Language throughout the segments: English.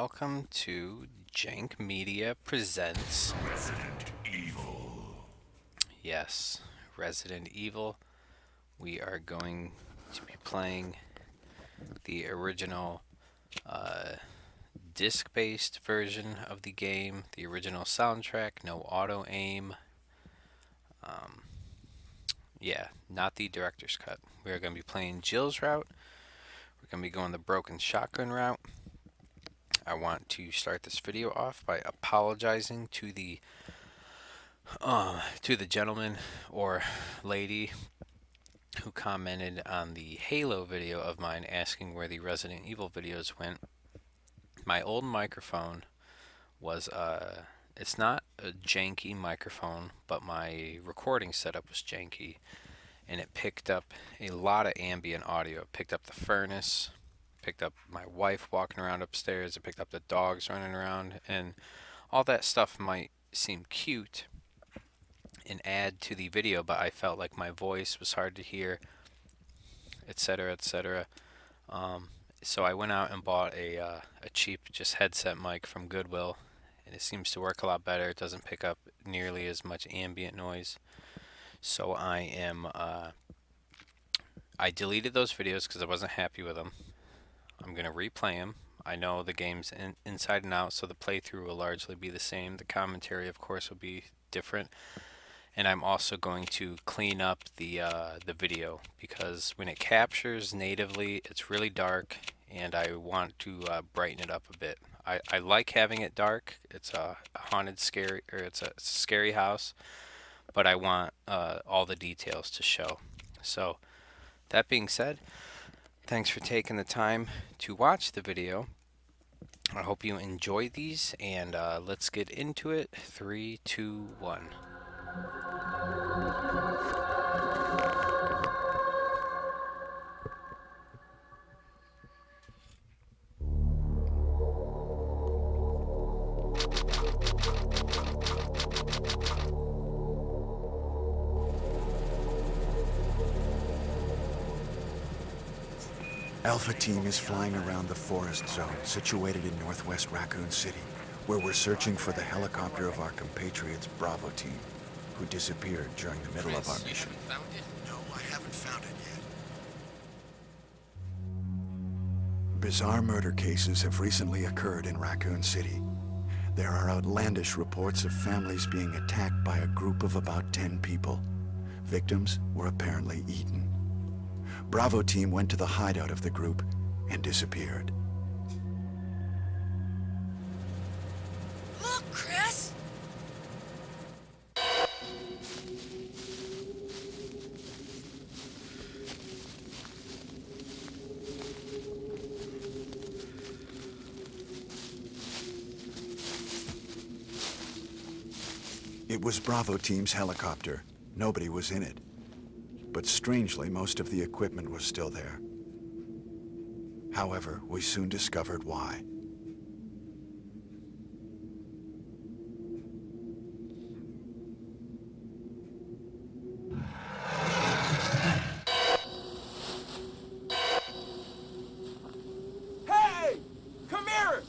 welcome to Jank Media Presents Resident Evil. Yes, Resident Evil. We are going to be playing the original disc-based version of the game, the original soundtrack, no auto-aim. Um, yeah, not the director's cut. We are going to be playing Jill's route. We're going to be going the broken shotgun route. I want to start this video off by apologizing to the gentleman or lady who commented on the Halo video of mine asking where the Resident Evil videos went. My old microphone was it's not a janky microphone, but my recording setup was janky, and it picked up a lot of ambient audio. It picked up the furnace, picked up my wife walking around upstairs, it picked up the dogs running around, and all that stuff might seem cute and add to the video, but I felt like my voice was hard to hear, etc., etc. So I went out and bought a cheap just headset mic from Goodwill, and it seems to work a lot better. It doesn't pick up nearly as much ambient noise. So I deleted those videos because I wasn't happy with them. I'm gonna replay them. I know the game's inside and out, so the playthrough will largely be the same. The commentary, of course, will be different. And I'm also going to clean up the video, because when it captures natively, it's really dark, and I want to brighten it up a bit. I like having it dark. It's a haunted, scary, or it's a scary house, but I want all the details to show. So that being said, thanks for taking the time to watch the video. I hope you enjoy these, and let's get into it. 3, 2, 1. Alpha Team is flying around the forest zone situated in northwest Raccoon City, where we're searching for the helicopter of our compatriots Bravo Team, who disappeared during the middle of our mission. Found it? No, I haven't found it yet. Bizarre murder cases have recently occurred in Raccoon City. There are outlandish reports of families being attacked by a group of about 10 people. Victims were apparently eaten. Bravo Team went to the hideout of the group and disappeared. Look, Chris! It was Bravo Team's helicopter. Nobody was in it. But strangely, most of the equipment was still there. However, we soon discovered why. Hey! Come here!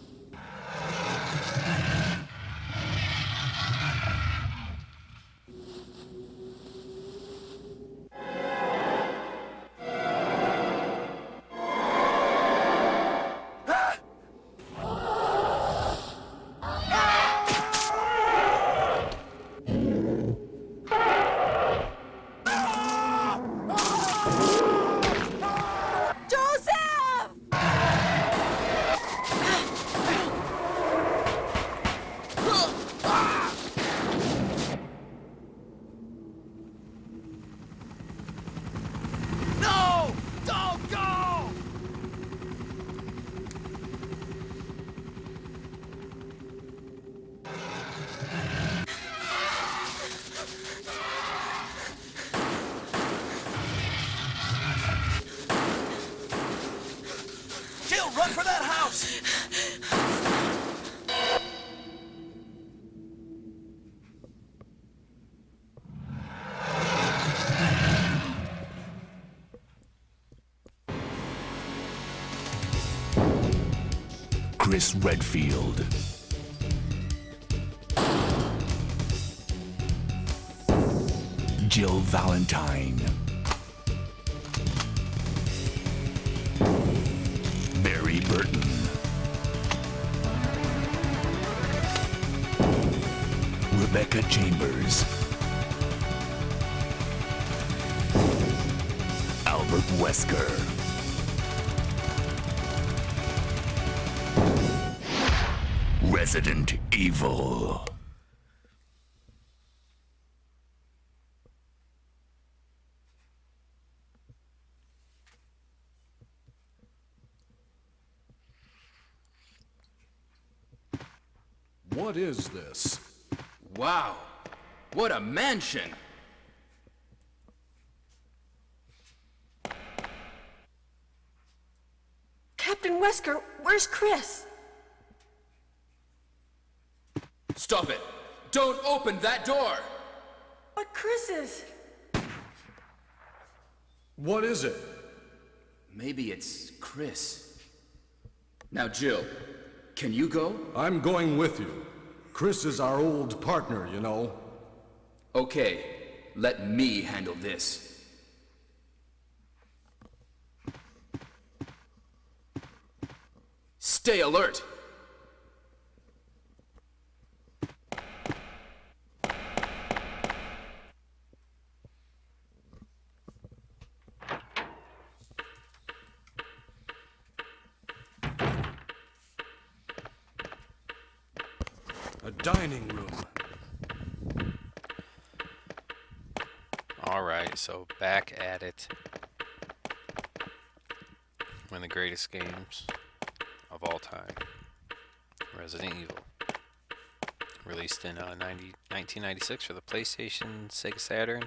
Chris Redfield. Jill Valentine. Barry Burton. Rebecca Chambers. Albert Wesker. Resident Evil. What is this? Wow, what a mansion! Captain Wesker, where's Chris? Stop it! Don't open that door! But Chris is... What is it? Maybe it's Chris. Now, Jill, can you go? I'm going with you. Chris is our old partner, you know. Okay, let me handle this. Stay alert! A dining room. Alright, so back at it. One of the greatest games of all time. Resident Evil. Released in 1996 for the PlayStation, Sega Saturn,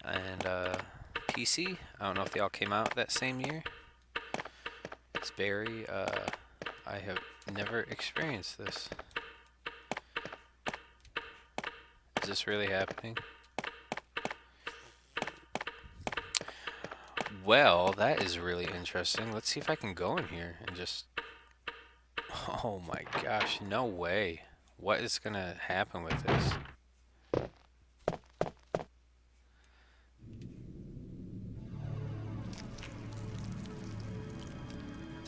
and PC. I don't know if they all came out that same year. It's Barry. I have never experienced this. Is this really happening? Well, that is really interesting. Let's see if I can go in here and just... Oh my gosh, no way. What is gonna happen with this?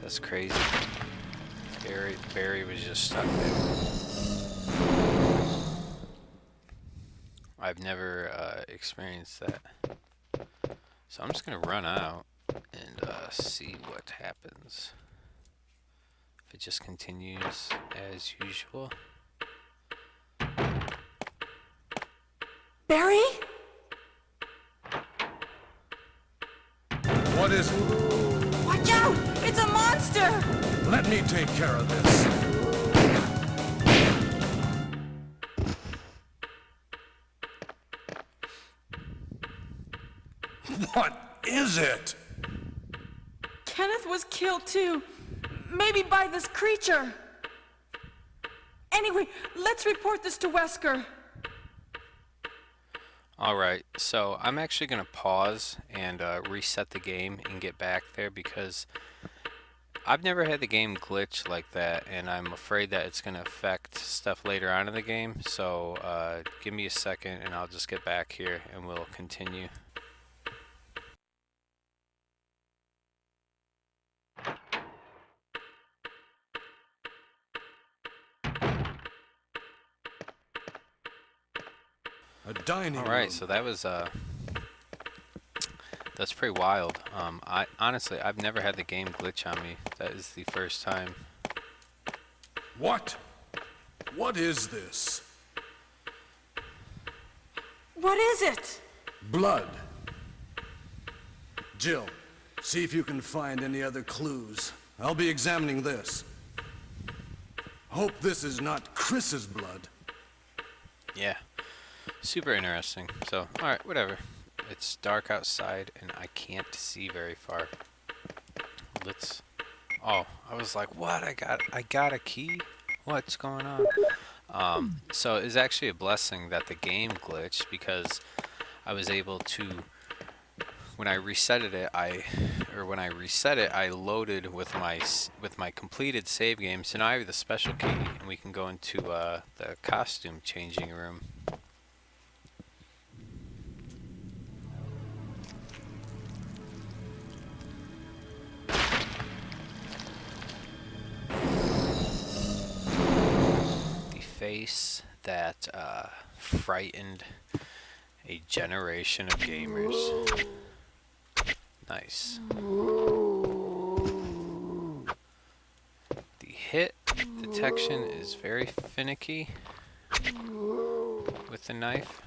That's crazy. Barry was just stuck there. I've never experienced that. So I'm just gonna run out and see what happens. If it just continues as usual. Barry? What is it? Watch out! It's a monster! Let me take care of this. What is it? Kenneth was killed too. Maybe by this creature. Anyway, let's report this to Wesker. Alright, so I'm actually going to pause and reset the game and get back there because I've never had the game glitch like that, and I'm afraid that it's going to affect stuff later on in the game. So give me a second and I'll just get back here and we'll continue. A dining room. Alright, so that was that's pretty wild. I honestly, I've never had the game glitch on me. That is the first time. What? What is this? What is it? Blood. Jill, see if you can find any other clues. I'll be examining this. Hope this is not Chris's blood. Yeah. Super interesting. So, alright, whatever. It's dark outside and I can't see very far. Let's... Oh, I was like, what? I got a key? What's going on? So it's actually a blessing that the game glitched because I was able to... When I resetted it, or when I reset it, I loaded with my completed save game. So now I have the special key, and we can go into the costume changing room. The face that frightened a generation of gamers. Nice. The hit detection is very finicky with the knife.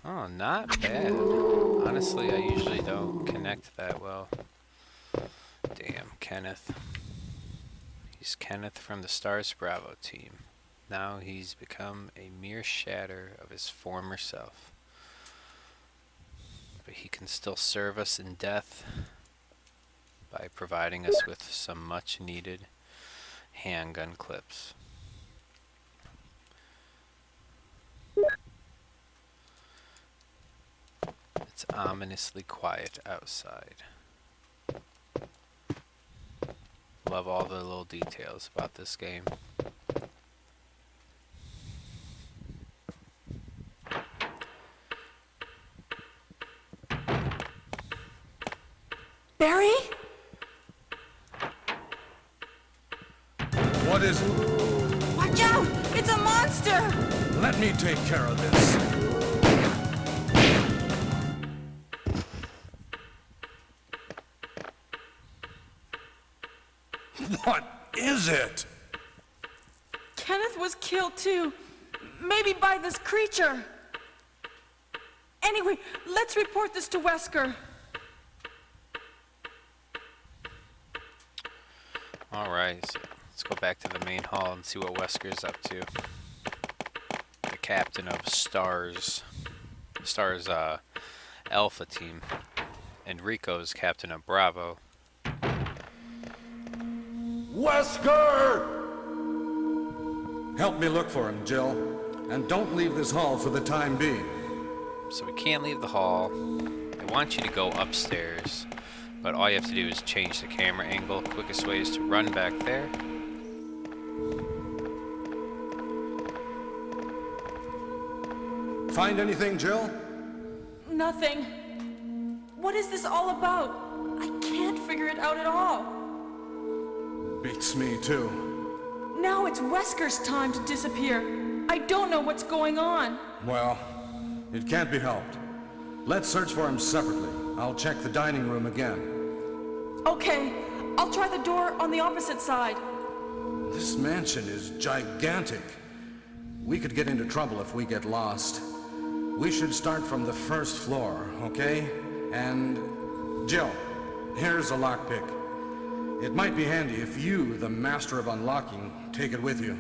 Oh, not bad. Honestly, I usually don't connect that well. Damn, Kenneth. He's Kenneth from the S.T.A.R.S Bravo Team. Now he's become a mere shadow of his former self. But he can still serve us in death by providing us with some much needed handgun clips. It's ominously quiet outside. Love all the little details about this game. Barry? What is it? Watch out! It's a monster! Let me take care of this. What is it? Kenneth was killed too. Maybe by this creature. Anyway, let's report this to Wesker. Alright, so let's go back to the main hall and see what Wesker's up to. The captain of S.T.A.R.S. S.T.A.R.S Alpha Team. And Rico's captain of Bravo. Wesker! Help me look for him, Jill. And don't leave this hall for the time being. So we can't leave the hall. I want you to go upstairs. But all you have to do is change the camera angle. Quickest way is to run back there. Find anything, Jill? Nothing. What is this all about? I can't figure it out at all. Beats me, too. Now it's Wesker's time to disappear. I don't know what's going on. Well, it can't be helped. Let's search for him separately. I'll check the dining room again. Okay, I'll try the door on the opposite side. This mansion is gigantic. We could get into trouble if we get lost. We should start from the first floor, okay? And Jill, here's a lockpick. It might be handy if you, the master of unlocking, take it with you.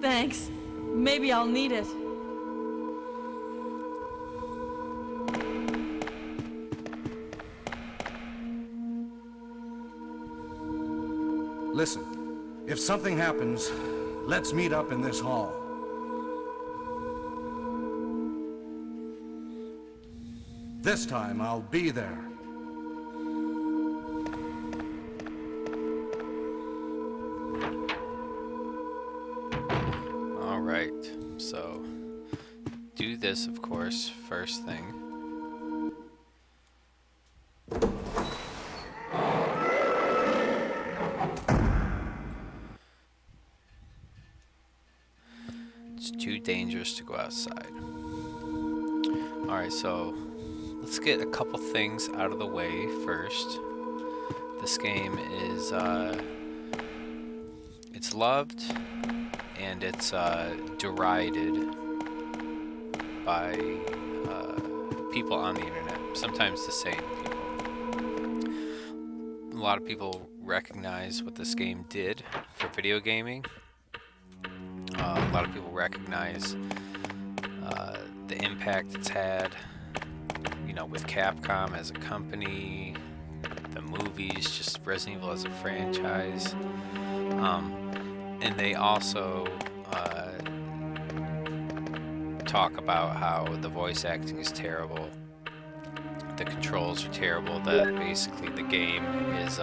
Thanks. Maybe I'll need it. Listen, if something happens, let's meet up in this hall. This time, I'll be there. Alright, so do this, of course, first thing. It's too dangerous to go outside. Alright, so let's get a couple things out of the way first. This game is, it's loved and it's derided by people on the internet, sometimes the same people. A lot of people recognize what this game did for video gaming. A lot of people recognize the impact it's had, you know, with Capcom as a company, the movies, just Resident Evil as a franchise. And they also talk about how the voice acting is terrible the controls are terrible, that basically the game is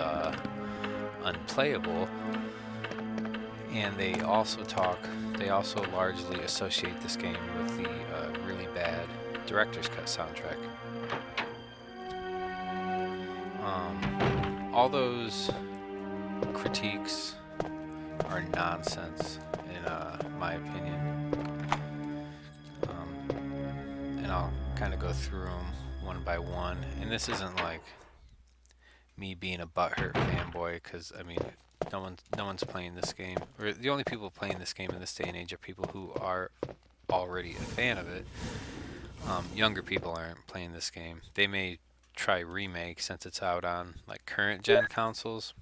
unplayable. And they also largely associate this game with the really bad director's cut soundtrack. All those critiques are nonsense, in my opinion. And I'll kind of go through them one by one. And this isn't like me being a butthurt fanboy, because I mean, no one's playing this game, or the only people playing this game in this day and age are people who are already a fan of it. Younger people aren't playing this game. They may try remake since it's out on like current gen consoles,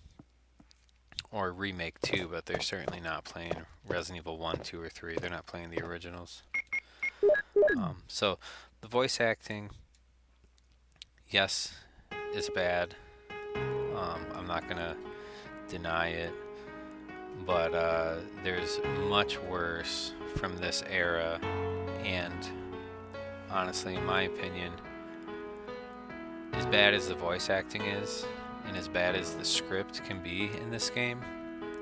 or remake 2, but they're certainly not playing Resident Evil 1, 2, or 3. They're not playing the originals. So the voice acting, yes, is bad. I'm not gonna deny it, but there's much worse from this era, and honestly, in my opinion, as bad as the voice acting is, and as bad as the script can be in this game,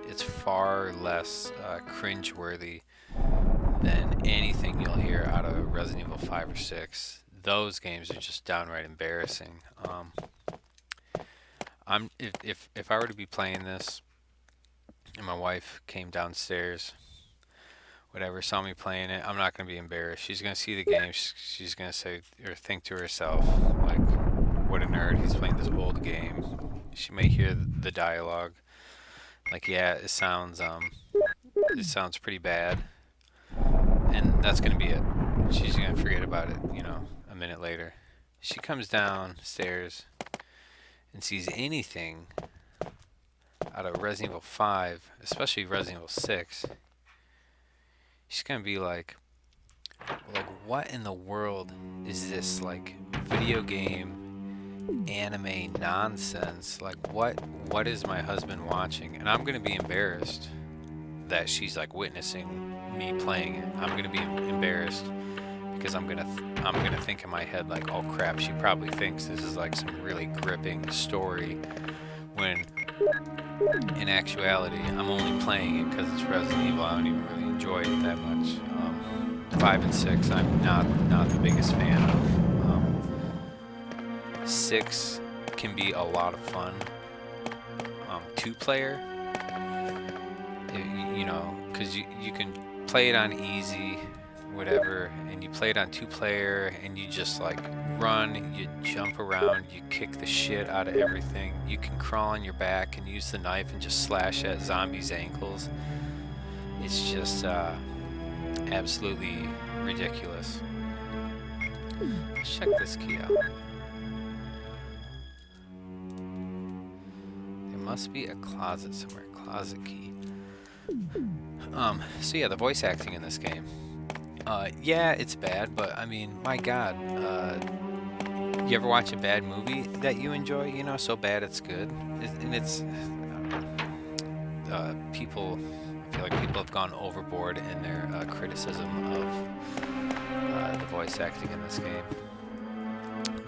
it's far less cringeworthy than anything you'll hear out of Resident Evil 5 or 6. Those games are just downright embarrassing. If I were to be playing this, and my wife came downstairs, whatever, saw me playing it, I'm not going to be embarrassed. She's going to see the game. She's going to say or think to herself, like, what a nerd, he's playing this old game. She may hear the dialogue, like, yeah, it sounds pretty bad, and that's going to be it. She's going to forget about it, a minute later. She comes downstairs and sees anything out of Resident Evil 5, especially Resident Evil 6, she's gonna be like, what in the world is this, like, video game anime nonsense? Like, what is my husband watching? And I'm gonna be embarrassed that she's like witnessing me playing it. I'm gonna be embarrassed because I'm gonna think in my head like, oh crap, she probably thinks this is like some really gripping story, when in actuality I'm only playing it because it's Resident Evil. I don't even really enjoy it that much. 5 and 6 I'm not the biggest fan of. 6 can be a lot of fun. 2-player, because you can play it on easy, whatever, and you play it on 2-player, and you just like run, you jump around, you kick the shit out of everything. You can crawl on your back and use the knife and just slash at zombies' ankles. It's just absolutely ridiculous. Let's check this key out. There must be a closet somewhere. Closet key. So yeah, the voice acting in this game. Yeah, it's bad, but I mean, my God, you ever watch a bad movie that you enjoy? So bad it's good, and it's people. I feel like people have gone overboard in their criticism of the voice acting in this game.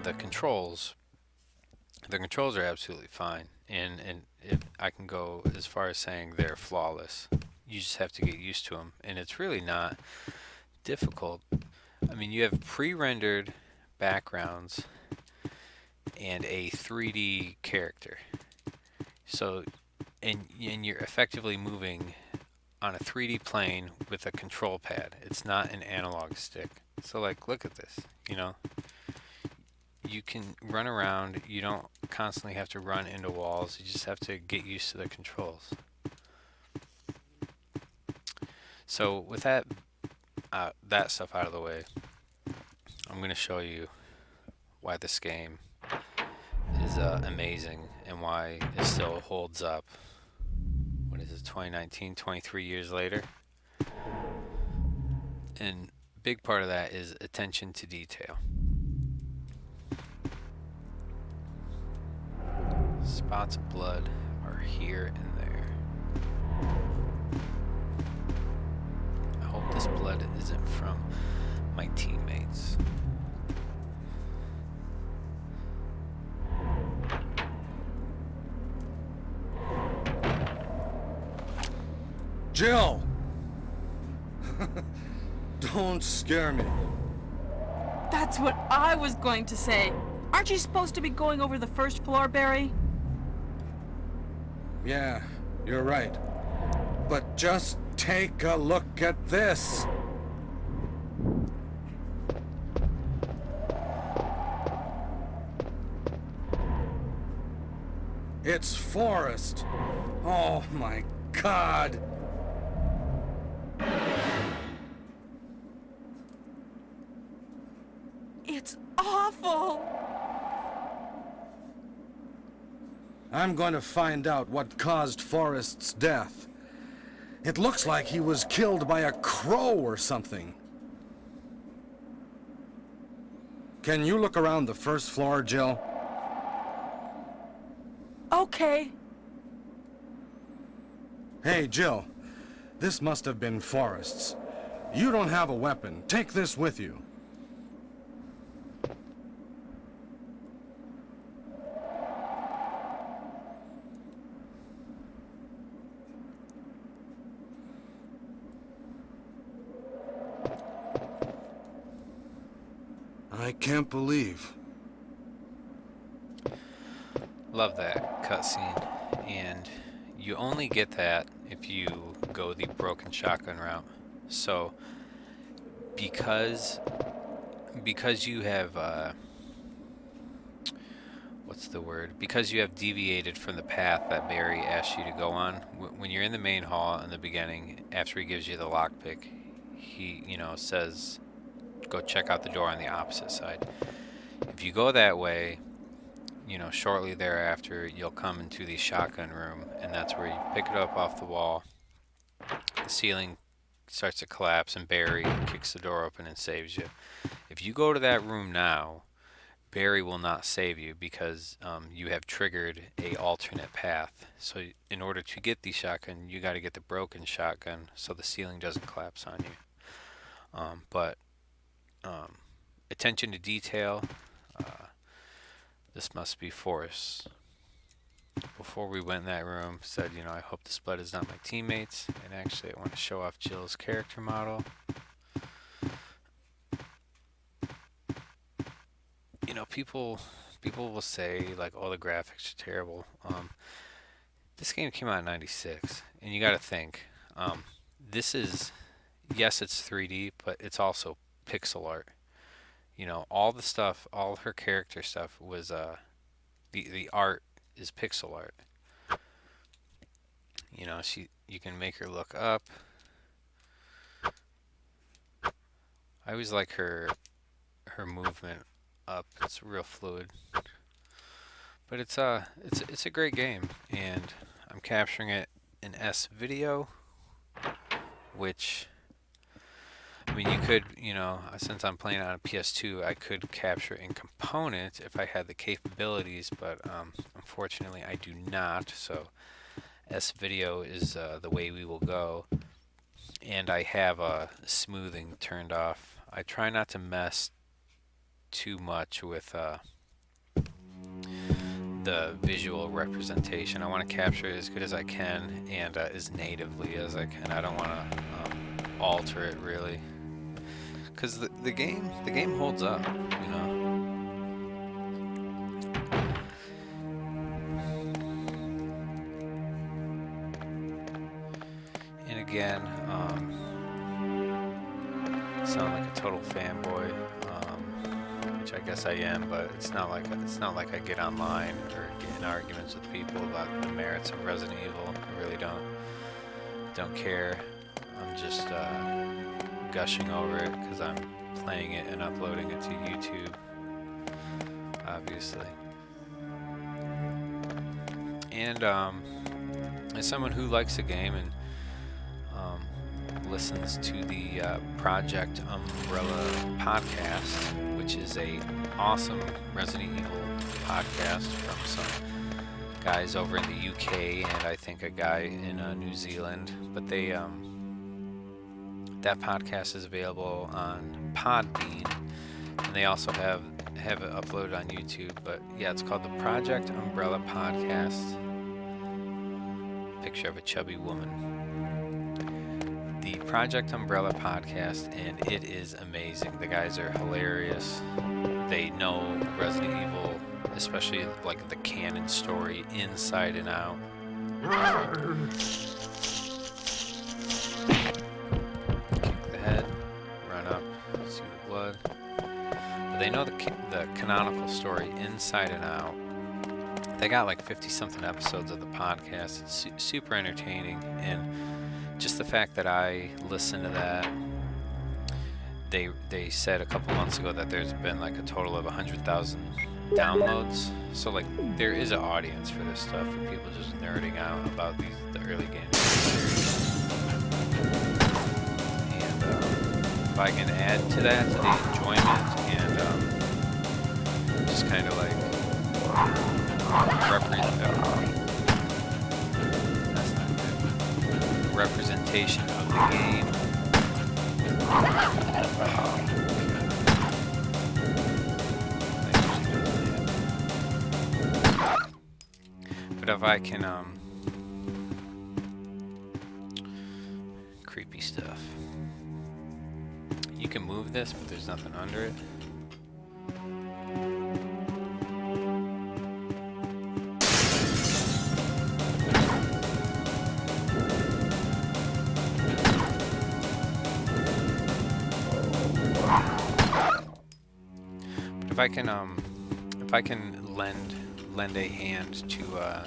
The controls are absolutely fine, and I can go as far as saying they're flawless. You just have to get used to them, and it's really not difficult. I mean, you have pre-rendered backgrounds and a 3D character, so and you're effectively moving on a 3D plane with a control pad. It's not an analog stick. So like, look at this, you can run around. You don't constantly have to run into walls. You just have to get used to the controls. So with that stuff out of the way, I'm going to show you why this game is amazing and why it still holds up. What is it, 2019, 23 years later? And big part of that is attention to detail. Spots of blood are here and there. I hope this blood isn't from my teammates. Jill! Don't scare me. That's what I was going to say. Aren't you supposed to be going over the first floor, Barry? Yeah, you're right. But just take a look at this. It's Forrest. Oh my God. It's awful. I'm going to find out what caused Forrest's death. It looks like he was killed by a crow or something. Can you look around the first floor, Jill? Okay. Hey, Jill. This must have been Forrest's. You don't have a weapon. Take this with you. I can't believe. Love that cutscene, and you only get that if you go the broken shotgun route. So, because you have what's the word? Because you have deviated from the path that Barry asked you to go on. When you're in the main hall in the beginning, after he gives you the lockpick, he says, "Go check out the door on the opposite side." If you go that way, shortly thereafter, you'll come into the shotgun room, and that's where you pick it up off the wall. The ceiling starts to collapse, and Barry kicks the door open and saves you. If you go to that room now, Barry will not save you because you have triggered a alternate path. So in order to get the shotgun, you got to get the broken shotgun so the ceiling doesn't collapse on you. But attention to detail. This must be Forrest. Before we went in that room, said, I hope this blood is not my teammates. And actually, I want to show off Jill's character model. People will say, like, oh, the graphics are terrible. This game came out in 96, and you got to think, this is, yes, it's 3D, but it's also pixel art. All the stuff, all her character stuff was, the art is pixel art. You can make her look up. I always like her movement up. It's real fluid. But it's a great game, and I'm capturing it in S video, which, I mean, you could, since I'm playing on a PS2, I could capture in component if I had the capabilities, but unfortunately I do not, so S video is the way we will go. And I have smoothing turned off. I try not to mess too much with the visual representation. I want to capture it as good as I can and as natively as I can. I don't want to alter it really, because the game holds up, And again, sound like a total fanboy, which I guess I am, but it's not like I get online or get in arguments with people about the merits of Resident Evil. I really don't care. I'm just gushing over it because I'm playing it and uploading it to YouTube, obviously. And as someone who likes the game and listens to the Project Umbrella podcast, which is a awesome Resident Evil podcast from some guys over in the UK and I think a guy in New Zealand. But they that podcast is available on Podbean, and they also have it uploaded on YouTube. But yeah, it's called the Project Umbrella podcast. Picture of a chubby woman. the Project Umbrella podcast, and it is amazing. The guys are hilarious. They know Resident Evil, especially like the canon story, inside and out. Kick the head, run up, see the blood. But they know the canonical story inside and out. They got like 50-something episodes of the podcast. It's super entertaining, and just the fact that I listen to that. They said a couple months ago that there's been like a total of 100,000 downloads. So like there is an audience for this stuff, for people just nerding out about the early games. And if I can add to that, to the enjoyment, and just kind of like representation of the game. But if I can, creepy stuff. You can move this, but there's nothing under it. But if I can lend a hand to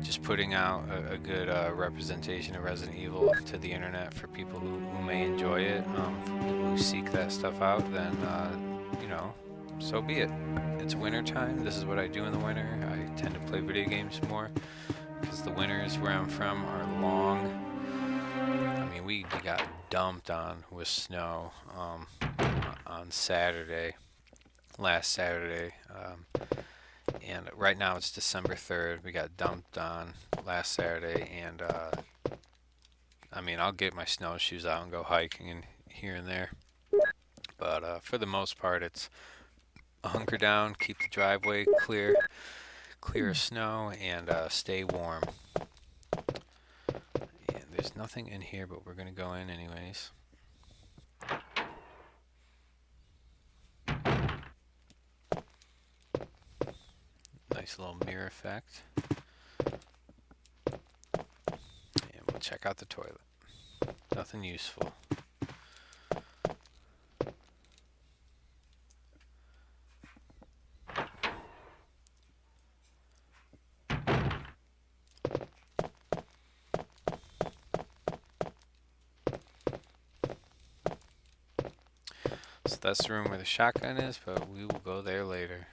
just putting out a good representation of Resident Evil to the internet for people who may enjoy it, for people who seek that stuff out, then you know, so be it. It's winter time. This is what I do in the winter. I tend to play video games more because the winters where I'm from are long. I mean, we got dumped on with snow on last Saturday. And right now it's December 3rd. We got dumped on last Saturday, and I mean, I'll get my snowshoes out and go hiking and here and there. But for the most part, it's hunker down, keep the driveway clear of snow, and stay warm. And there's nothing in here, but we're gonna go in anyways. Nice little mirror effect. And we'll check out the toilet. Nothing useful. So that's the room where the shotgun is, but we will go there later.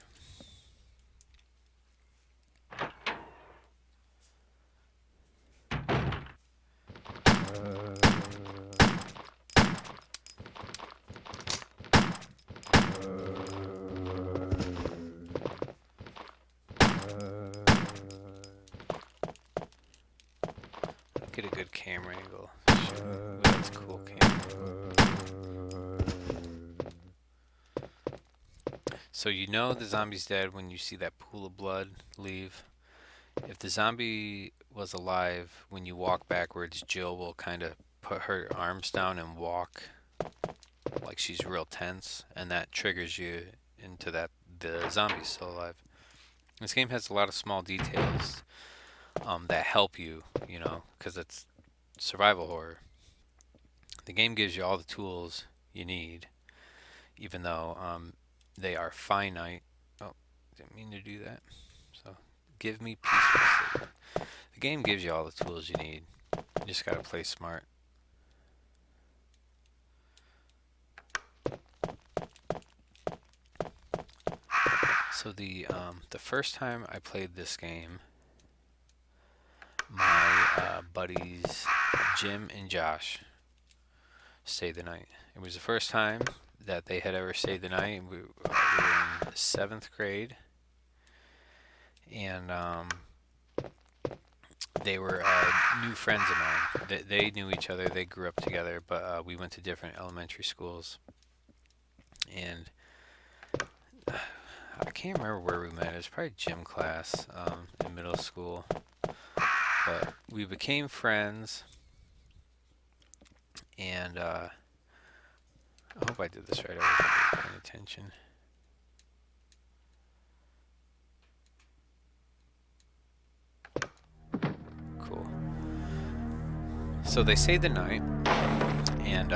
Get a good camera angle. Ooh, that's a cool camera. So you know the zombie's dead when you see that pool of blood leave. If the zombie was alive, when you walk backwards, Jill will kind of put her arms down and walk like she's real tense, and that triggers you into that the zombie's still alive. This game has a lot of small details that help you, you know, because it's survival horror. The game gives you all the tools you need, even though they are finite. Oh, didn't mean to do that. So, give me peaceful sleep. The game gives you all the tools you need. You just gotta play smart. So the first time I played this game, my buddies Jim and Josh stayed the night. It was the first time that they had ever stayed the night. We were in 7th grade, and they were new friends of mine. They knew each other. They grew up together, but we went to different elementary schools. And I can't remember where we met. It was probably gym class in middle school. But we became friends, And I hope I did this right. I wasn't paying attention. Cool. So they stayed the night, and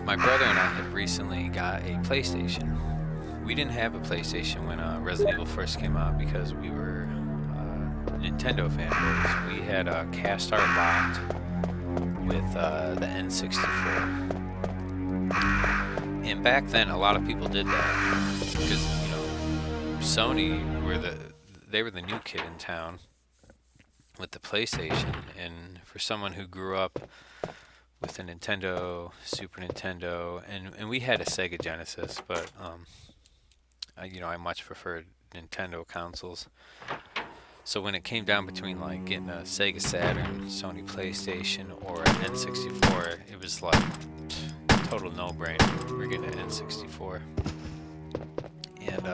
my brother and I had recently got a PlayStation. We didn't have a PlayStation when Resident Evil first came out because we were Nintendo fanboys. We had Cast Art locked with the N64. And back then, a lot of people did that because, Sony they were the new kid in town with the PlayStation. And for someone who grew up with a Nintendo, Super Nintendo, and we had a Sega Genesis, but I much preferred Nintendo consoles. So when it came down between like getting a Sega Saturn, Sony PlayStation, or an N64, it was like total no-brainer. We're getting an N64, and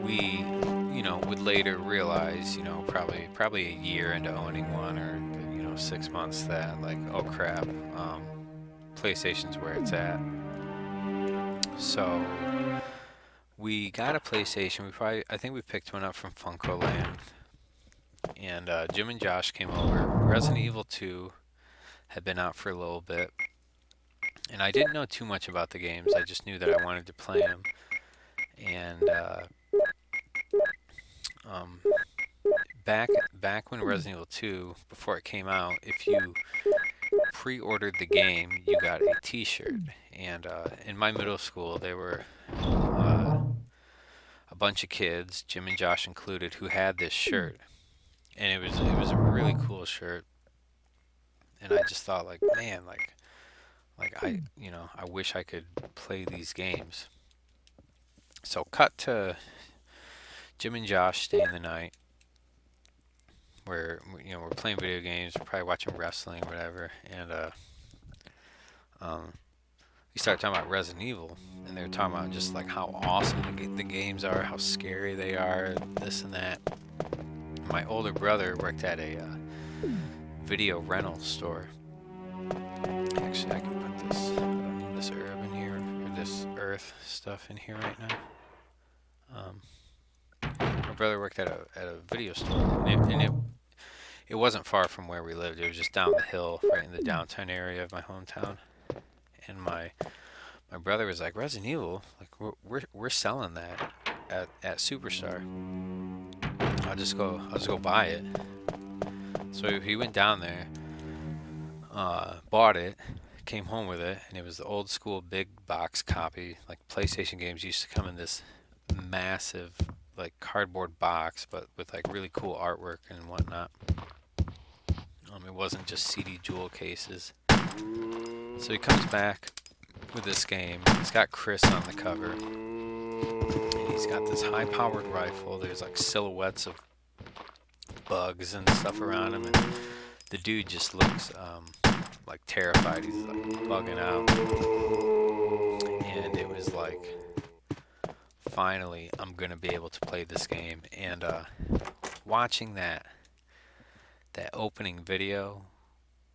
we, would later realize, probably a year into owning one, or 6 months, that like, oh crap, PlayStation's where it's at. So we got a PlayStation. I think we picked one up from Funko Land. And Jim and Josh came over. Resident Evil 2 had been out for a little bit. And I didn't know too much about the games. I just knew that I wanted to play them. And back when Resident Evil 2, before it came out, if you pre-ordered the game, you got a T-shirt. And in my middle school, there were a bunch of kids, Jim and Josh included, who had this shirt, and it was a really cool shirt. And I just thought, like, man, like I wish I could play these games. So cut to Jim and Josh staying the night. We're playing video games, we're probably watching wrestling, whatever, and we started talking about Resident Evil, and they were talking about just like how awesome the games are, how scary they are, this and that. My older brother worked at a video rental store. Actually, I can put this. I don't need this herb in here, or this earth stuff in here right now. My brother worked at a video store, and it wasn't far from where we lived. It was just down the hill, right in the downtown area of my hometown. And my brother was like, Resident Evil, like we're selling that at Superstar. I'll just go buy it. So he went down there, bought it, came home with it, and it was the old school big box copy. Like PlayStation games used to come in this massive like cardboard box, but with like really cool artwork and whatnot. It wasn't just CD jewel cases. So he comes back with this game. It's got Chris on the cover. And he's got this high-powered rifle. There's like silhouettes of bugs and stuff around him. And the dude just looks like terrified. He's like bugging out. And it was like, finally, I'm going to be able to play this game. And watching that opening video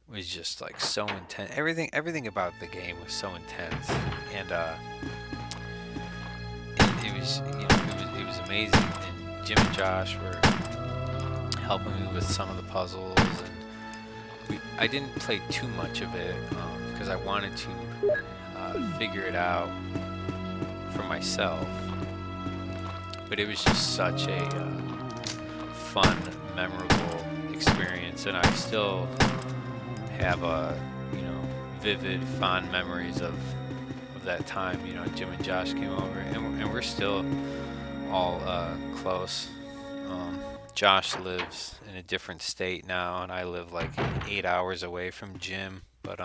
was just like so intense. Everything about the game was so intense, and it was it was amazing. And Jim and Josh were helping me with some of the puzzles, and I didn't play too much of it because I wanted to figure it out for myself. But it was just such a fun, memorable experience, and I still have vivid, fond memories of that time. Jim and Josh came over, and we're still all close. Josh lives in a different state now, and I live like 8 hours away from Jim. But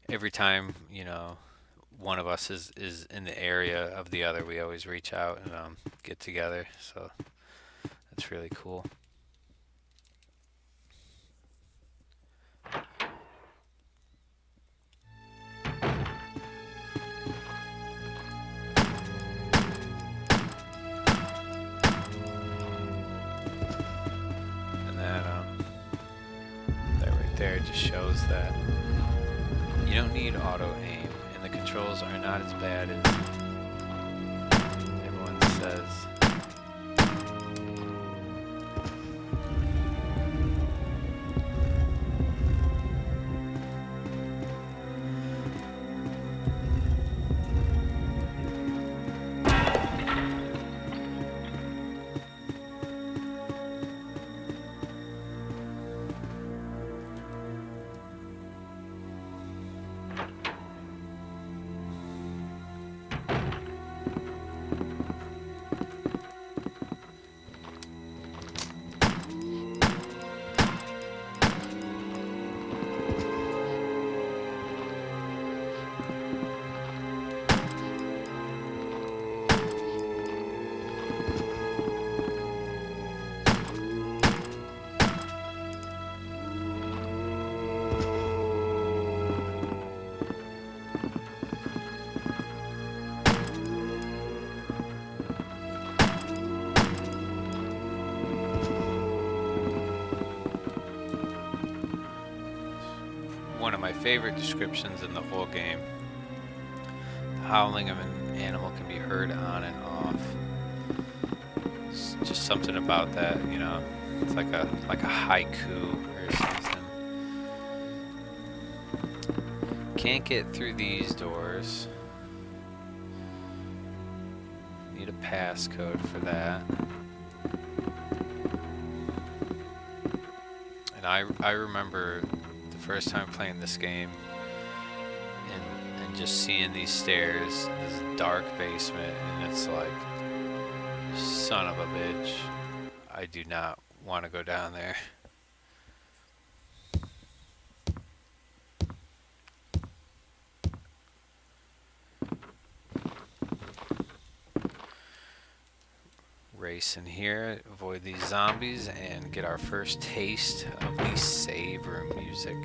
every time one of us is in the area of the other, we always reach out and get together. So that's really cool. there just shows that you don't need auto aim, and the controls are not as bad as everyone says. One of my favorite descriptions in the whole game. The howling of an animal can be heard on and off. It's just something about that, you know. It's like a haiku or something. Can't get through these doors. Need a passcode for that. And I remember first time playing this game and just seeing these stairs, this dark basement, and it's like, son of a bitch, I do not want to go down there. Race in here, avoid these zombies, and get our first taste of the save room music.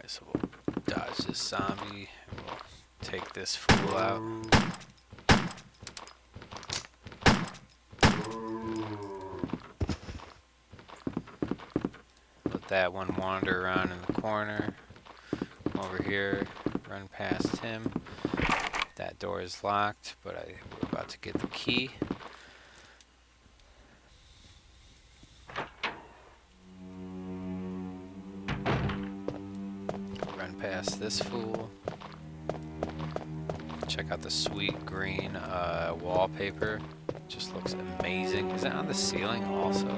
So we'll dodge this zombie, and we'll take this fool out. Let that one wander around in the corner. Come over here, run past him. That door is locked, but we're about to get the key. Past this fool. Check out the sweet green wallpaper. Just looks amazing. Is it on the ceiling also?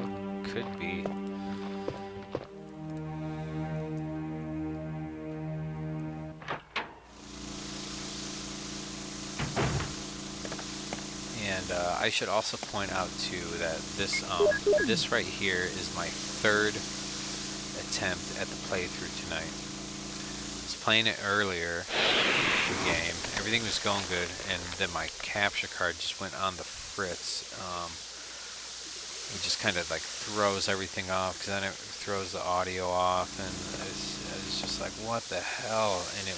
Could be. And I should also point out too that this right here is my third attempt at the playthrough tonight. Playing it earlier, the game, everything was going good, and then my capture card just went on the fritz. It just kind of like throws everything off, because then it throws the audio off, and it's just like, what the hell? And it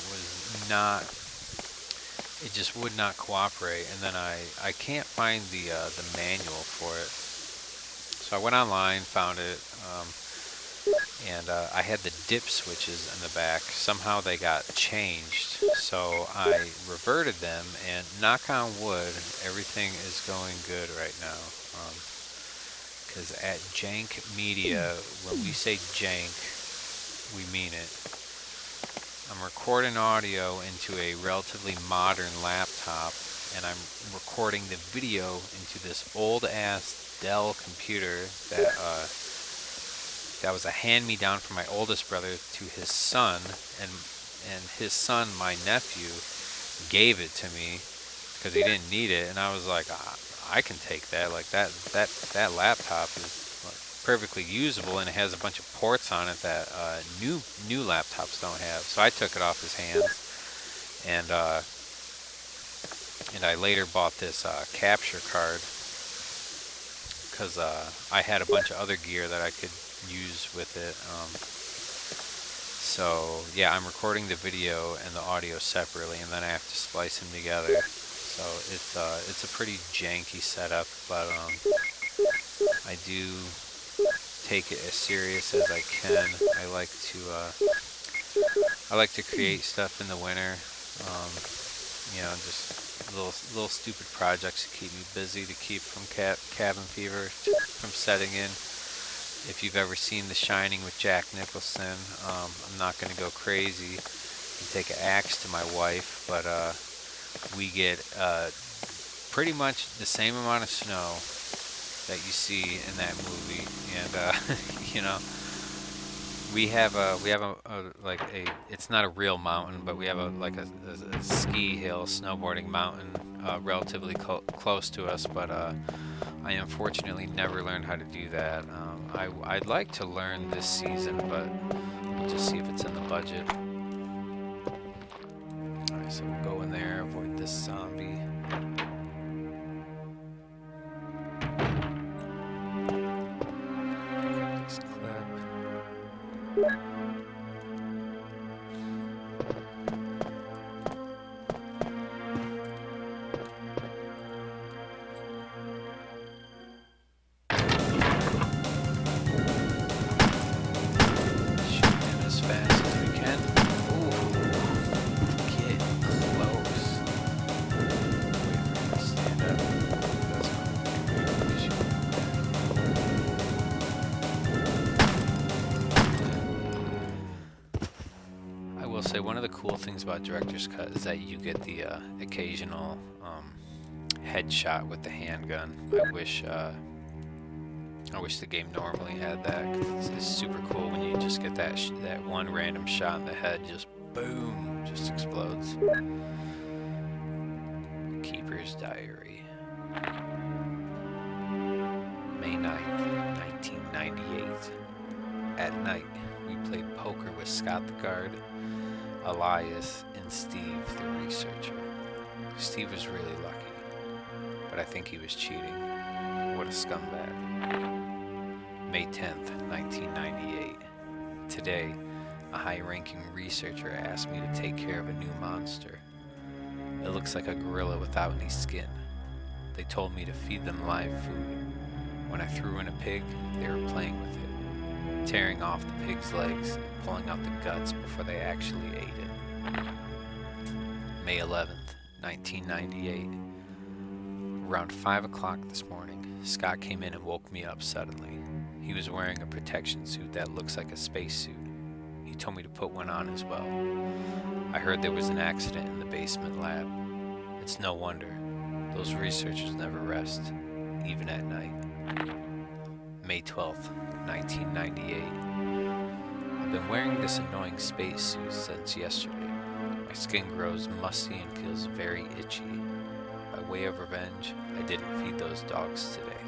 just would not cooperate. And then I can't find the manual for it, so I went online, found it. And I had the dip switches in the back. Somehow they got changed, so I reverted them, and knock on wood, everything is going good right now. Because at Jank Media, when we say jank, we mean it. I'm recording audio into a relatively modern laptop, and I'm recording the video into this old-ass Dell computer that was a hand-me-down from my oldest brother to his son, and his son, my nephew, gave it to me because he didn't need it, and I was like, I can take that. Like that laptop is like perfectly usable, and it has a bunch of ports on it that new laptops don't have. So I took it off his hands, and I later bought this capture card because I had a bunch of other gear that I could use with it. So yeah, I'm recording the video and the audio separately, and then I have to splice them together. So it's a pretty janky setup, but I do take it as serious as I can. I like to create stuff in the winter. Just little stupid projects to keep me busy, to keep from cabin fever from setting in. If you've ever seen The Shining with Jack Nicholson, I'm not going to go crazy and take an axe to my wife, but we get pretty much the same amount of snow that you see in that movie, and we have a it's not a real mountain, but we have a ski hill, snowboarding mountain relatively close to us, but I unfortunately never learned how to do that. I'd like to learn this season, but we'll just see if it's in the budget. Alright, so we'll go in there, avoid this zombie. Pick up this clip. Say one of the cool things about Director's Cut is that you get the occasional headshot with the handgun. I wish the game normally had that, 'cause it's super cool when you just get that one random shot in the head, just boom, just explodes. Keeper's Diary. May 9th, 1998. At night, we played poker with Scott the guard, Elias, and Steve the researcher. Steve was really lucky, but I think he was cheating. What a scumbag. May 10th, 1998. Today, a high-ranking researcher asked me to take care of a new monster. It looks like a gorilla without any skin. They told me to feed them live food. When I threw in a pig, they were playing with it, tearing off the pig's legs and pulling out the guts before they actually ate it. May 11th, 1998. Around 5 o'clock this morning, Scott came in and woke me up suddenly. He was wearing a protection suit that looks like a spacesuit. He told me to put one on as well. I heard there was an accident in the basement lab. It's no wonder. Those researchers never rest, even at night. May 12th, 1998. I've been wearing this annoying spacesuit since yesterday. My skin grows musty and feels very itchy. By way of revenge, I didn't feed those dogs today.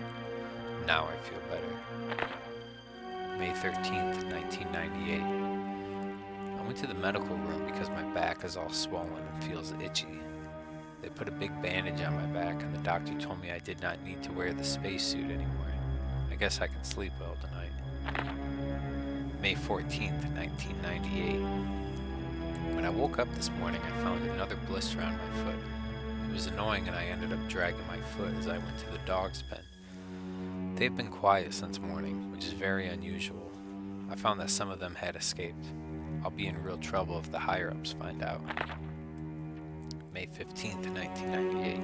Now I feel better. May 13th, 1998. I went to the medical room because my back is all swollen and feels itchy. They put a big bandage on my back, and the doctor told me I did not need to wear the spacesuit anymore. I guess I can sleep well tonight. May 14th, 1998. When I woke up this morning, I found another blister on my foot. It was annoying, and I ended up dragging my foot as I went to the dog's pen. They've been quiet since morning, which is very unusual. I found that some of them had escaped. I'll be in real trouble if the higher-ups find out. May 15th, 1998.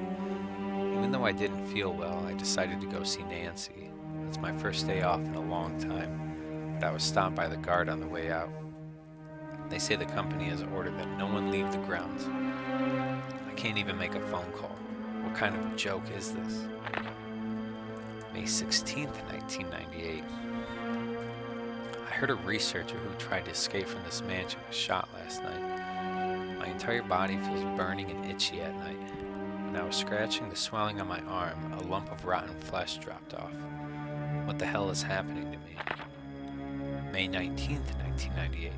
Even though I didn't feel well, I decided to go see Nancy. It's my first day off in a long time, but I was stopped by the guard on the way out. They say the company has ordered that no one leave the grounds. I can't even make a phone call. What kind of joke is this? May 16th, 1998. I heard a researcher who tried to escape from this mansion was shot last night. My entire body feels burning and itchy at night. When I was scratching the swelling on my arm, a lump of rotten flesh dropped off. What the hell is happening to me? May 19th, 1998.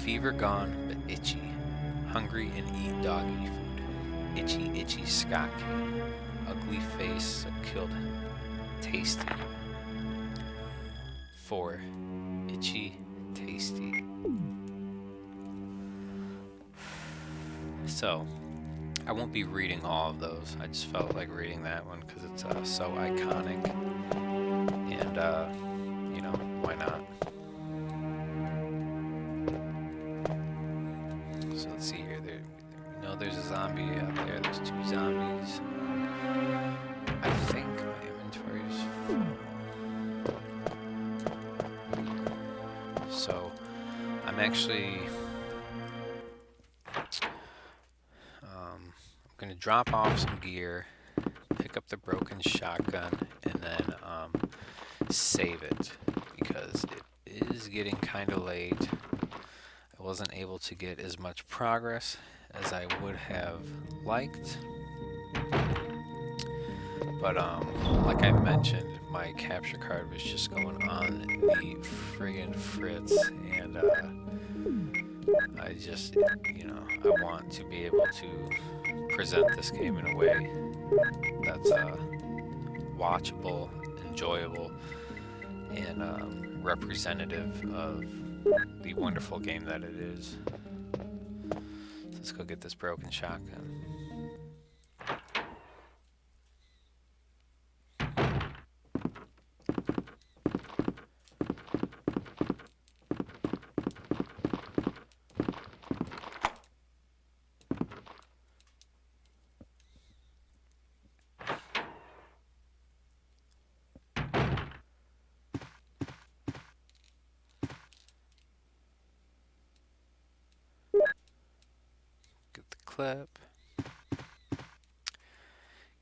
Fever gone, but itchy. Hungry and eat doggy food. Itchy, itchy Scott came. Ugly face, so killed him. Tasty. 4. Itchy, tasty. So, I won't be reading all of those. I just felt like reading that one because it's so iconic. And, you know, why not? So let's see here. We know there's a zombie out there. There's 2 zombies. I think my inventory's full. So, I'm actually... I'm going to drop off some gear, pick up the broken shotgun, and then save it because it is getting kind of late. I wasn't able to get as much progress as I would have liked. But like I mentioned, my capture card was just going on the friggin' fritz, and I just, you know, I want to be able to present this game in a way that's watchable, enjoyable, and representative of the wonderful game that it is. So let's go get this broken shotgun. Get the clip.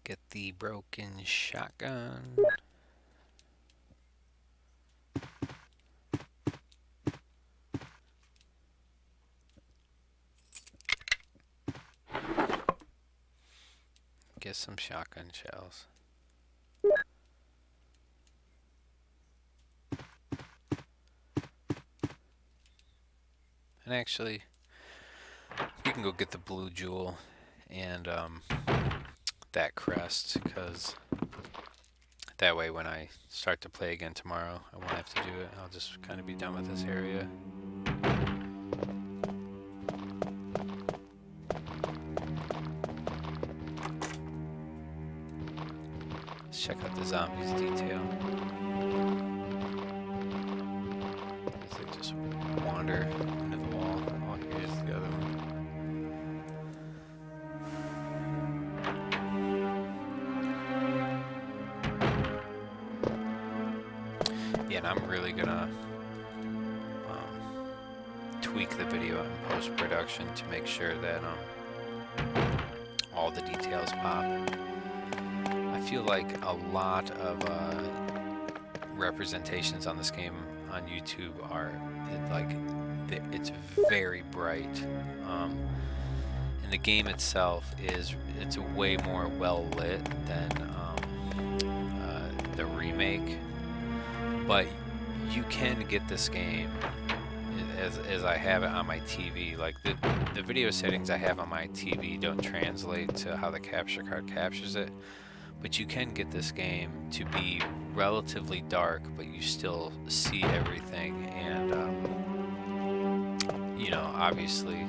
Get the broken shotgun. Get some shotgun shells. And actually, we can go get the blue jewel and that crest, because that way when I start to play again tomorrow, I won't have to do it. I'll just kind of be done with this area. Let's check out the zombies detail. As they just wander into the wall. Oh, here's the other one. Yeah, and I'm really gonna tweak the video in post-production to make sure that all the details pop. I feel like a lot of representations on this game on YouTube are it's very bright, and the game itself it's way more well lit than the remake. But you can get this game as I have it on my TV. Like the video settings I have on my TV don't translate to how the capture card captures it. But you can get this game to be relatively dark, but you still see everything. And, you know, obviously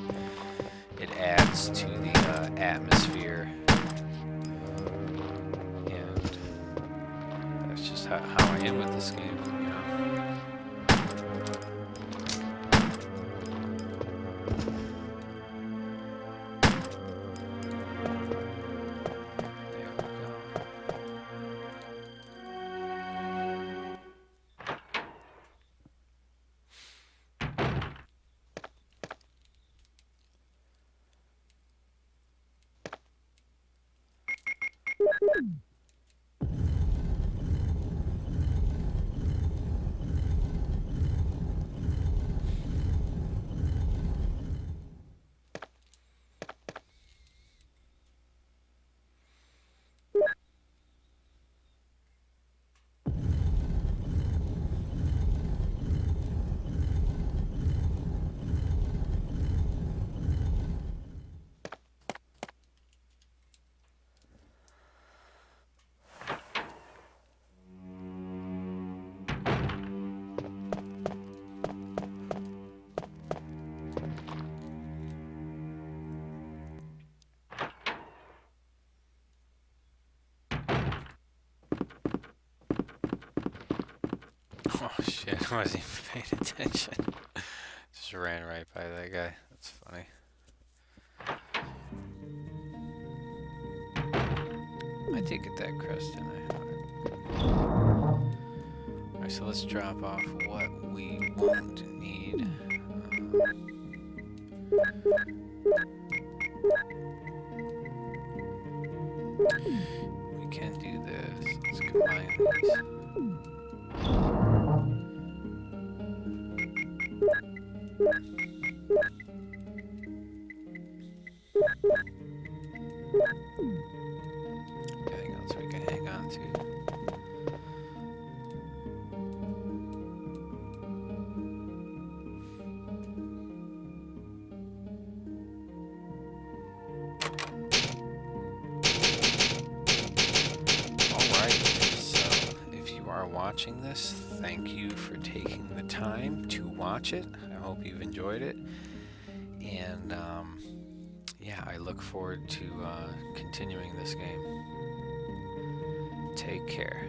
it adds to the atmosphere. And that's just how I am with this game, you know. Oh shit, I wasn't even paying attention. Just ran right by that guy. That's funny. I did get that crest, didn't I? Alright, so let's drop off what we won't need. We can do this. Let's combine these. Anything else we can hang on to? Watching this, thank you for taking the time to watch it. I hope you've enjoyed it, and yeah, I look forward to continuing this game. Take care.